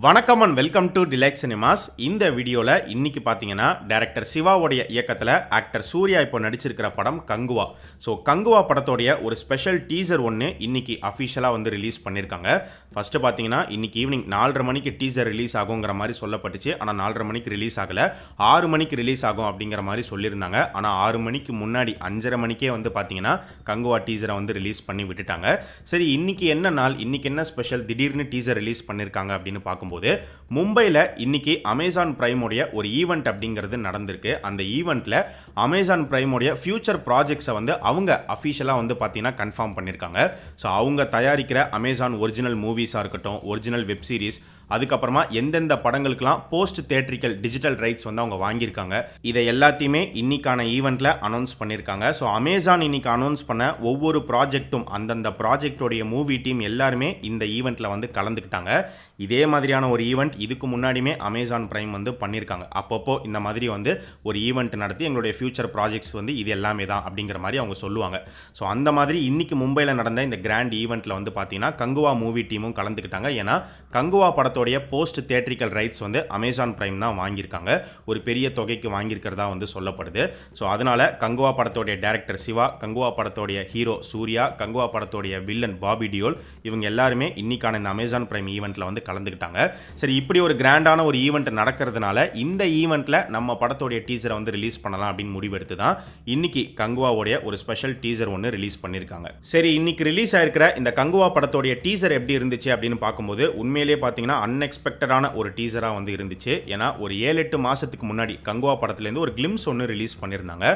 வணக்கம் and welcome to delight cinemas. இந்த வீடியோவில் இன்னைக்கு பார்த்தீங்கன்னா டைரக்டர் சிவாவுடைய இயக்கத்தில் ஆக்டர் சூர்யா இப்போ நடிச்சிருக்கிற படம் கங்குவா. ஸோ கங்குவா படத்தோடைய ஒரு ஸ்பெஷல் டீசர் ஒன்று இன்னைக்கு அஃபிஷியலாக வந்து ரிலீஸ் பண்ணியிருக்காங்க. ஃபஸ்ட்டு பார்த்தீங்கன்னா இன்னைக்கு ஈவினிங் 4:30 மணிக்கு டீசர் ரிலீஸ் ஆகுங்கிற மாதிரி சொல்லப்பட்டுச்சு. ஆனால் 4:30 மணிக்கு ரிலீஸ் ஆகலை, 6 மணிக்கு ரிலீஸ் ஆகும் அப்படிங்கிற மாதிரி சொல்லியிருந்தாங்க. ஆனால் 6 மணிக்கு முன்னாடி 5:30 மணிக்கே வந்து பார்த்தீங்கன்னா கங்குவா டீசரை வந்து ரிலீஸ் பண்ணி விட்டுட்டாங்க. சரி, இன்னைக்கு என்ன நாள், இன்னைக்கு என்ன ஸ்பெஷல், திடீர்னு டீசர் ரிலீஸ் பண்ணியிருக்காங்க அப்படின்னு பார்க்கும்போது மும்பையில் இன்னைக்கு அமேசான் பிரைமோடைய ஒரு ஈவெண்ட் அப்படிங்கிறது நடந்திருக்கு. அந்த ஈவெண்ட்டில் அமேசான் பிரைமோடைய ஃபியூச்சர் ப்ராஜெக்ட்ஸை வந்து அவங்க அஃபிஷியலாக வந்து பார்த்தீங்கன்னா கன்ஃபார்ம் பண்ணியிருக்காங்க. ஸோ அவங்க தயாரிக்கிற அமேசான் ஒரிஜினல் மூவிஸாக இருக்கட்டும், ஒரிஜினல் வெப் சீரிஸ், அதுக்கப்புறமா எந்தெந்த படங்களுக்கெல்லாம் போஸ்ட் தியேட்ரிக்கல் டிஜிட்டல் ரைட்ஸ் வந்து அவங்க வாங்கியிருக்காங்க, இதை எல்லாத்தையுமே இன்னைக்கான ஈவெண்ட்டில் அனௌன்ஸ் பண்ணியிருக்காங்க. ஸோ அமேசான் இன்னைக்கு அனௌன்ஸ் பண்ண ஒவ்வொரு ப்ராஜெக்ட்டும் அந்தந்த ப்ராஜெக்டோடைய மூவி டீம் எல்லாருமே இந்த ஈவெண்ட்டில் வந்து கலந்துக்கிட்டாங்க. இதே மாதிரியான ஒரு ஈவெண்ட் இதுக்கு முன்னாடியுமே அமேசான் பிரைம் வந்து பண்ணியிருக்காங்க. அப்பப்போ இந்த மாதிரி வந்து ஒரு ஈவெண்ட் நடத்தி எங்களுடைய ஃபியூச்சர் ப்ராஜெக்ட்ஸ் வந்து இது எல்லாமே தான் அப்படிங்கிற மாதிரி அவங்க சொல்லுவாங்க. ஸோ அந்த மாதிரி இன்னைக்கு மும்பையில் நடந்த இந்த கிராண்ட் ஈவெண்ட்டில் வந்து பார்த்தீங்கன்னா கங்குவா மூவி டீமும் கலந்துக்கிட்டாங்க. ஏன்னா கங்குவா படத்தோடைய போஸ்ட் தியேட்ரிக்கல் ரைட்ஸ் வந்து அமேசான் பிரைம் தான் வாங்கியிருக்காங்க. ஒரு பெரிய தொகைக்கு வாங்கியிருக்கிறதா வந்து சொல்லப்படுது. ஸோ அதனால கங்குவா படத்தோடைய டைரக்டர் சிவா, கங்குவா படத்தோடைய ஹீரோ சூர்யா, கங்குவா படத்தோடைய வில்லன் பாபி டியோல், இவங்க எல்லாருமே இன்னைக்கான இந்த அமேசான் பிரைம் ஈவெண்ட்டில் வந்து கலந்துக்கிட்டாங்க. சரி, இப்படி ஒரு கிராண்டான ஒரு ஈவெண்ட் நடக்கிறதுனால இந்த ஈவெண்ட்டில் நம்ம படத்தோடைய டீசரை வந்து ரிலீஸ் பண்ணலாம் அப்படின்னு முடிவெடுத்து தான் இன்னைக்கு கங்குவாவுடைய ஒரு ஸ்பெஷல் டீசர் ஒன்று ரிலீஸ் பண்ணியிருக்காங்க. சரி, இன்னைக்கு ரிலீஸ் ஆயிருக்கிற இந்த கங்குவா படத்தோடைய டீசர் எப்படி இருந்துச்சு அப்படின்னு பார்க்கும்போது உண்மையிலேயே பார்த்தீங்கன்னா அன்எக்ஸ்பெக்டடான ஒரு டீசராக வந்து இருந்துச்சு. ஏன்னா ஒரு 7-8 மாதத்துக்கு முன்னாடி கங்குவா படத்துலேருந்து ஒரு கிளிம்ஸ் ஒன்று ரிலீஸ் பண்ணியிருந்தாங்க.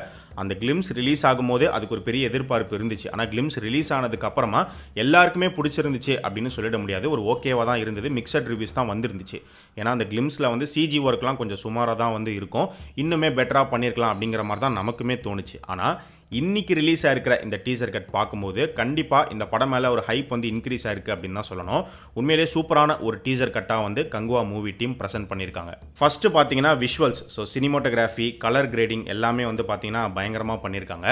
அந்த கிளிம்ஸ் ரிலீஸ் ஆகும்போது அதுக்கு ஒரு பெரிய எதிர்பார்ப்பு இருந்துச்சு. ஆனால் கிளிம்ஸ் ரிலீஸ் ஆனதுக்கு அப்புறமா எல்லாருக்குமே பிடிச்சிருந்துச்சு அப்படின்னு சொல்லிட முடியாது. ஒரு ஓகேவாக தான் இருந்தது, மிக்சட் ரிவ்யூஸ் தான் வந்துருந்துச்சு. ஏன்னா அந்த கிளிம்ஸில் வந்து சிஜி ஒர்க்லாம் கொஞ்சம் சுமாராக தான் வந்து இருக்கும், இன்னுமே பெட்டராக பண்ணியிருக்கலாம் அப்படிங்கிற மாதிரி தான் நமக்குமே தோணுச்சு. ஆனால் இன்னைக்கு ரிலீஸ் ஆயிருக்கிற இந்த டீசர் கட் பார்க்கும்போது கண்டிப்பாக இந்த படம் மேலே ஒரு ஹைப் வந்து இன்க்ரீஸ் ஆயிருக்கு அப்படின்னு தான் சொல்லணும். உண்மையிலே சூப்பரான ஒரு டீசர் கட்டாக வந்து கங்குவா மூவி டீம் ப்ரெசென்ட் பண்ணியிருக்காங்க. ஃபர்ஸ்ட் பார்த்தீங்கன்னா visuals, so cinematography, colour grading எல்லாமே வந்து பார்த்தீங்கன்னா பயங்கரமாக பண்ணியிருக்காங்க.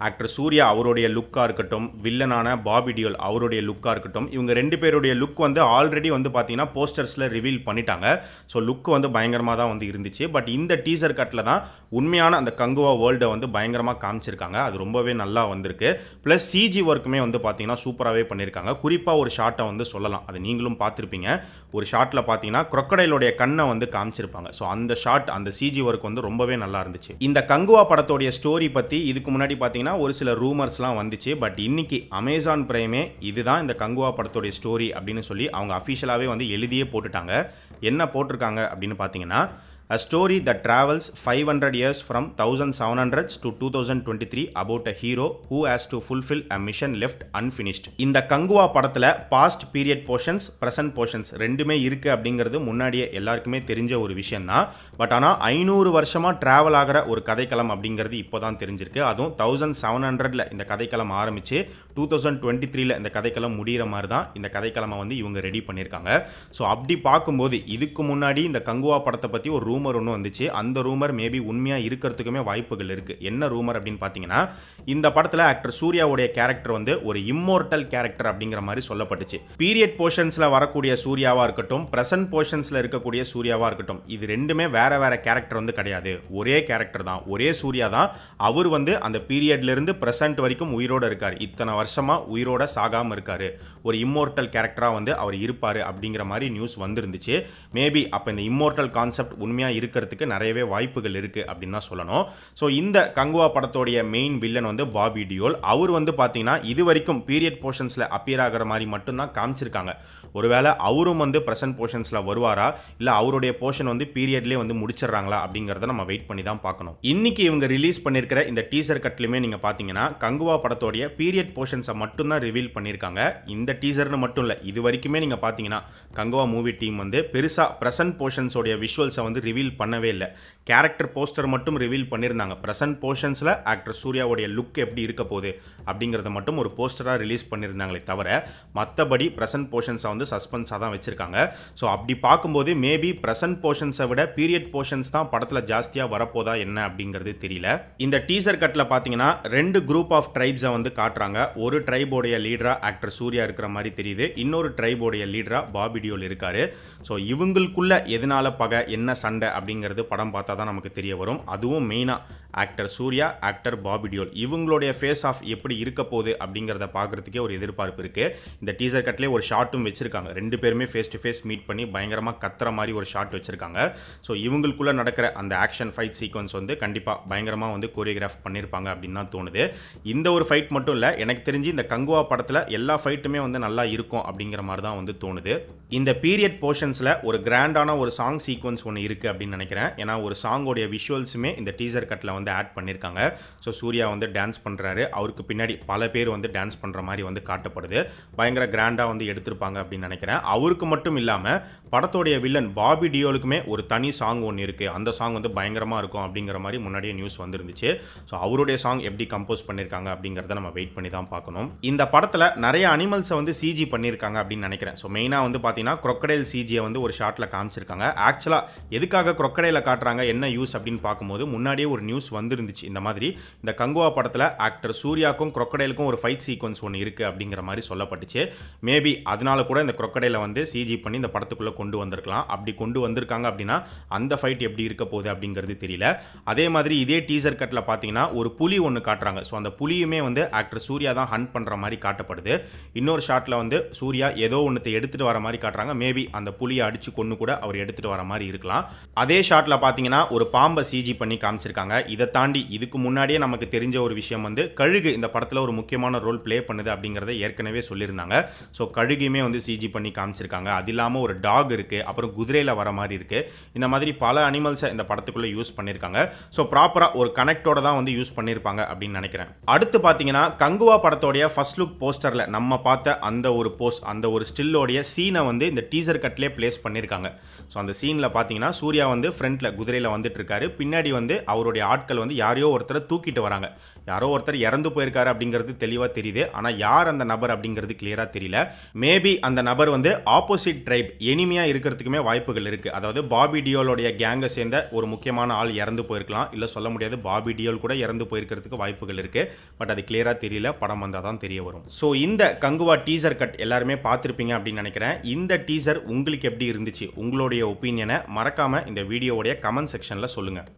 ஆக்டர் சூர்யா அவருடைய லுக்காக இருக்கட்டும், வில்லனான பாபி டியோல் அவருடைய லுக்காக இருக்கட்டும், இவங்க 2 பேருடைய லுக் வந்து ஆல்ரெடி வந்து பார்த்தீங்கன்னா போஸ்டர்ஸில் ரிவீல் பண்ணிட்டாங்க. ஸோ லுக் வந்து பயங்கரமாக தான் வந்து இருந்துச்சு. பட் இந்த டீசர் கட்டில் தான் உண்மையான அந்த கங்குவா வேர்ல்டை வந்து பயங்கரமாக காமிச்சிருக்காங்க. அது ரொம்பவே நல்லா வந்திருக்கு. ப்ளஸ் சிஜி ஒர்க்குமே வந்து பார்த்தீங்கன்னா சூப்பராகவே பண்ணியிருக்காங்க. குறிப்பாக ஒரு ஷாட்டை வந்து சொல்லலாம், அது நீங்களும் பார்த்துருப்பீங்க. ஒரு ஷாட்டில் பார்த்தீங்கன்னா crocodileோடைய கண்ணை வந்து காமிச்சிருப்பாங்க. ஸோ அந்த ஷாட், அந்த சிஜி ஒர்க் வந்து ரொம்பவே நல்லா இருந்துச்சு. இந்த கங்குவா படத்தோடைய ஸ்டோரி பற்றி இதுக்கு முன்னாடி பார்த்தீங்கன்னா ஒரு சில ரூமர்ஸ்லாம் வந்துச்சு. பட் இன்னைக்கு அமேசான் பிரைமே இதுதான் இந்த கங்குவா படத்தோடைய ஸ்டோரி அப்படின்னு சொல்லி அவங்க அஃபிஷியலாகவே வந்து எழுதியே போட்டுட்டாங்க. என்ன போட்டிருக்காங்க அப்படின்னு பார்த்தீங்கன்னா, A story that travels 500 years from 1700s to 2023 about a hero who has to fulfill a mission left unfinished. இந்த கங்குவா படத்துல past period portions, present portions ரெண்டுமே இருக்கு அப்படிங்கிறது முன்னாடியே எல்லாருக்குமே தெரிஞ்ச ஒரு விஷயம் தான். பட் ஆனால் 500 வருஷமா டிராவல் ஆகிற ஒரு கதைக்களம் அப்படிங்கிறது இப்போதான் தெரிஞ்சிருக்கு. அதுவும் 1700ல இந்த கதைக்களம் ஆரம்பிச்சு 2023ல இந்த கதைக்களம் முடிகிற மாதிரி தான் இந்த கதைக்களமை வந்து இவங்க ரெடி பண்ணியிருக்காங்க. ஸோ அப்படி பார்க்கும்போது இதுக்கு முன்னாடி இந்த கங்குவா படத்தை பற்றி ஒரு ரூமர் ஒன்று வந்துச்சு. அந்த ரூமர் மேபி உண்மையாக இருக்கிறதுக்குமே வாய்ப்புகள் இருக்குது. என்ன ரூமர் அப்படின்னு பார்த்தீங்கன்னா, இந்த படத்தில் ஆக்டர் சூர்யாவுடைய கேரக்டர் வந்து ஒரு இம்மோர்டல் கேரக்டர் அப்படிங்கிற மாதிரி சொல்லப்பட்டுச்சு. பீரியட் போர்ஷன்ஸில் வரக்கூடிய சூர்யாவாக இருக்கட்டும், பிரசன்ட் போர்ஷன்ஸில் இருக்கக்கூடிய சூர்யாவாக இருக்கட்டும், இது ரெண்டுமே வேற வேற கேரக்டர் வந்து கிடையாது, ஒரே கேரக்டர் தான், ஒரே சூர்யா தான். அவர் வந்து அந்த பீரியட்லேருந்து பிரசன்ட் வரைக்கும் உயிரோடு இருக்கார், இத்தனை வருஷமாக உயிரோட சாகாமல் இருக்கார், ஒரு இம்மோர்டல் கேரக்டராக வந்து அவர் இருப்பார் அப்படிங்கிற மாதிரி நியூஸ் வந்துருந்துச்சு. மேபி அப்போ இந்த இம்மோர்டல் கான்செப்ட் உண்மையாக இருக்கிறதுக்கு நிறையவே வாய்ப்புகள் இருக்கு அப்படின்னு தான் சொல்லணும். ஸோ இந்த கங்குவா படத்தோடைய மெயின் வில்லன் வந்து பாபி டியோல். அவர் வந்து பார்த்தீங்கன்னா இது வரைக்கும் பீரியட் போர்ஷன்ஸில் அப்பியர் ஆகிற மாதிரி மட்டும்தான் காமிச்சிருக்காங்க. ஒருவேளை அவரும் வந்து பிரசன்ட் போர்ஷன்ஸில் வருவாரா, இல்லை அவருடைய போர்ஷன் வந்து பீரியட்லேயே வந்து முடிச்சிடறாங்களா அப்படிங்கிறத நம்ம வெயிட் பண்ணி தான் பார்க்கணும். இன்னைக்கு இவங்க ரிலீஸ் பண்ணியிருக்கிற இந்த டீசர் கட்லையுமே நீங்கள் பார்த்தீங்கன்னா கங்குவா படத்தோடைய பீரியட் போர்ஷன்ஸை மட்டும்தான் ரிவீல் பண்ணியிருக்காங்க. இந்த டீசர்னு மட்டும் இல்லை, இது வரைக்குமே நீங்கள் பார்த்தீங்கன்னா கங்குவா மூவி டீம் வந்து பெருசாக பிரசன்ட் போர்ஷன்ஸோடைய விஷுவல்ஸை வந்து ரிவீல் பண்ணவே இல்லை. கேரக்டர் போஸ்டர் மட்டும் ரிவீல் பண்ணியிருந்தாங்க. பிரசன்ட் போர்ஷன்ஸில் ஆக்டர் சூர்யாவுடைய லுக் எப்படி இருக்க போகுது அப்படிங்கிறத மட்டும் ஒரு போஸ்டராக ரிலீஸ் பண்ணியிருந்தாங்களே தவிர மற்றபடி பிரசன்ட் போர்ஷன்ஸை வந்து வந்து சஸ்பென்ஸாக தான் வச்சிருக்காங்க. ஸோ அப்படி பார்க்கும்போது மேபி ப்ரெசன்ட் போர்ஷன்ஸை விட பீரியட் போர்ஷன்ஸ் தான் படத்தில் ஜாஸ்தியாக வரப்போதா என்ன அப்படிங்கிறது தெரியல. இந்த டீசர் கட்டில் பார்த்தீங்கன்னா 2 குரூப் ஆஃப் ட்ரைப்ஸை வந்து காட்டுறாங்க. ஒரு ட்ரைபோடைய லீடரா ஆக்டர் சூர்யா இருக்கிற மாதிரி தெரியுது, இன்னொரு ட்ரைபோடைய லீடரா பாபி டியோல் இருக்காரு. ஸோ இவங்களுக்குள்ள எதனால பகை, என்ன சண்டை அப்படிங்கிறது படம் பார்த்தா தான் நமக்கு தெரிய வரும். அதுவும் மெயினாக ஆக்டர் சூர்யா, ஆக்டர் பாபி டியோல் இவங்களுடைய ஃபேஸ் ஆஃப் எப்படி இருக்க போகுது அப்படிங்கிறத பார்க்குறதுக்கே ஒரு எதிர்பார்ப்பு இருக்குது. இந்த டீசர் கட்லேயே ஒரு ஷாட்டும் வச்சிருக்காங்க. 2 பேருமே ஃபேஸ் டு ஃபேஸ் மீட் பண்ணி பயங்கரமாக கத்துற மாதிரி ஒரு ஷாட் வச்சிருக்காங்க. ஸோ இவங்களுக்குள்ள நடக்கிற அந்த ஆக்ஷன் ஃபைட் சீக்வன்ஸ் வந்து கண்டிப்பாக பயங்கரமாக வந்து கோரியோகிராஃப் பண்ணியிருப்பாங்க அப்படின்னு தான் தோணுது. இந்த ஒரு ஃபைட் மட்டும் இல்லை, எனக்கு தெரிஞ்சு இந்த கங்குவா படத்தில் எல்லா ஃபைட்டுமே வந்து நல்லா இருக்கும் அப்படிங்கிற மாதிரி தான் வந்து தோணுது. இந்த பீரியட் போர்ஷன்ஸில் ஒரு கிராண்டான ஒரு சாங் சீக்வன்ஸ் ஒன்று இருக்குது அப்படின்னு நினைக்கிறேன். ஏன்னா ஒரு சாங்கோடைய விஷுவல்ஸுமே இந்த டீசர் கட்டில் வந்து ஆட் பண்ணியிருக்காங்க. ஸோ சூர்யா வந்து டான்ஸ் பண்ணுறாரு, அவருக்கு பின்னாடி பல பேர் வந்து டான்ஸ் பண்ணுற மாதிரி வந்து காட்டப்படுது. பயங்கர கிராண்டாக வந்து எடுத்திருப்பாங்க அப்படின்னு நினைக்கிறேன். அவருக்கு மட்டும் இல்லாமல் படத்தோடைய வில்லன் பாபி டியோலுக்குமே ஒரு தனி சாங் ஒன்று இருக்குது. அந்த சாங் வந்து பயங்கரமாக இருக்கும் அப்படிங்கிற மாதிரி முன்னாடியே நியூஸ் வந்துருந்துச்சு. ஸோ அவருடைய சாங் எப்படி கம்போஸ் பண்ணியிருக்காங்க அப்படிங்கிறத நம்ம வெயிட் பண்ணி தான் பார்க்கணும். இந்த படத்தில் நிறைய அனிமல்ஸை வந்து சிஜி பண்ணியிருக்காங்க அப்படின்னு நினைக்கிறேன். ஸோ மெயினாக வந்து பார்த்தீங்கன்னா crocodile சிஜியை வந்து ஒரு ஷாட்டில் காமிச்சிருக்காங்க. ஆக்சுவலாக எதுக்காக crocodile காட்டுறாங்க, என்ன யூஸ் அப்படின்னு பார்க்கும்போது முன்னாடியே ஒரு நியூஸ் வந்துருந்துச்சு. இந்த மாதிரி இந்த கங்குவா படத்தில் ஆக்டர் சூர்யாக்கும் crocodileக்கும் ஒரு ஃபைட் சீக்வன்ஸ் ஒன்று இருக்குது அப்படிங்கிற மாதிரி சொல்லப்பட்டுச்சு. மேபி அதனால கூட இந்த crocodile வந்து சிஜி பண்ணி இந்த படத்துக்குள்ளே கொண்டு வந்திருக்கலாம். அப்படி கொண்டு வந்திருக்காங்க அப்படின்னா அந்த ஃபைட் எப்படி இருக்க போகுது அப்படிங்கிறது தெரியல. அதே மாதிரி இதே டீசர் கட்டில் பார்த்தீங்கன்னா ஒரு புலி ஒன்று காட்டுறாங்க. ஸோ அந்த புலியுமே வந்து ஆக்டர் சூர்யா தான் ஹண்ட் பண்ணுற மாதிரி காட்டப்படுது. இன்னொரு ஷாட்டில் வந்து சூர்யா ஏதோ ஒன்றத்தை எடுத்துகிட்டு வர மாதிரி காட்டுறாங்க. மேபி அந்த புலியை அடிச்சு கொண்டு கூட அவர் எடுத்துகிட்டு வர மாதிரி இருக்கலாம். அதே ஷாட்டில் பார்த்தீங்கன்னா ஒரு பாம்பை சிஜி பண்ணி காமிச்சிருக்காங்க. இதை தாண்டி இதுக்கு முன்னாடியே நமக்கு தெரிஞ்ச ஒரு விஷயம் வந்து கழுகு இந்த படத்தில் ஒரு முக்கியமான ரோல் ப்ளே பண்ணுது அப்படிங்கிறத ஏற்கனவே சொல்லியிருந்தாங்க. ஸோ கழுகுமே வந்து சிஜி பண்ணி காமிச்சிருக்காங்க. அது இல்லாமல் ஒரு டாக் இருக்குது, அப்புறம் குதிரையில் வர மாதிரி இருக்குது. இந்த மாதிரி பல அனிமல்ஸை இந்த படத்துக்குள்ளே யூஸ் பண்ணியிருக்காங்க. ஸோ ப்ராப்பராக ஒரு கனெக்டோட தான் வந்து யூஸ் பண்ணியிருப்பாங்க அப்படின்னு நினைக்கிறேன். அடுத்து பார்த்தீங்கன்னா கங்குவா படத்தோடைய ஃபர்ஸ்ட் லுக் போஸ்டரில் நம்ம பார்த்த அந்த ஒரு போஸ்ட், அந்த ஒரு ஸ்டில்லோடைய சீனை வந்து இந்த டீசர் கட்லேயே பிளேஸ் பண்ணியிருக்காங்க. ஸோ அந்த சீனில் பார்த்தீங்கன்னா சூர்யா வந்து ஃப்ரண்ட்டில் குதிரையில் வந்துட்டு இருக்காரு, பின்னாடி வந்து அவருடைய ஆட்கள் வந்து யாரையோ ஒருத்தரை தூக்கிட்டு வராங்க. யாரோ ஒருத்தர் இறந்து போயிருக்காரு அப்படிங்கிறது தெளிவாக தெரியுது. ஆனால் யார் அந்த நபர் அப்படிங்கிறது கிளியராக தெரியல. மேபி அந்த நபர் வந்து ஆப்போசிட் ட்ரைப் எனிமியாக இருக்கிறதுக்குமே வாய்ப்புகள் இருக்குது. அதாவது பாபி டியோலோடைய கேங்கை சேர்ந்த ஒரு முக்கியமான ஆள் இறந்து போயிருக்கலாம், இல்லை சொல்ல முடியாது, பாபி டியோல் கூட இறந்து போயிருக்கிறதுக்கு வாய்ப்புகள் இருக்குது. பட் அது கிளியராக தெரியல, படம் வந்தால் தான் தெரிய வரும். ஸோ இந்த கங்குவா டீசர் கட் எல்லாருமே பார்த்துருப்பீங்க அப்படின்னு நினைக்கிறேன். இந்த டீசர் உங்களுக்கு எப்படி இருந்துச்சு, உங்களுடைய ஒப்பீனியனை மறக்காமல் இந்த வீடியோவுடைய கமெண்ட் செக்ஷனில் சொல்லுங்கள்.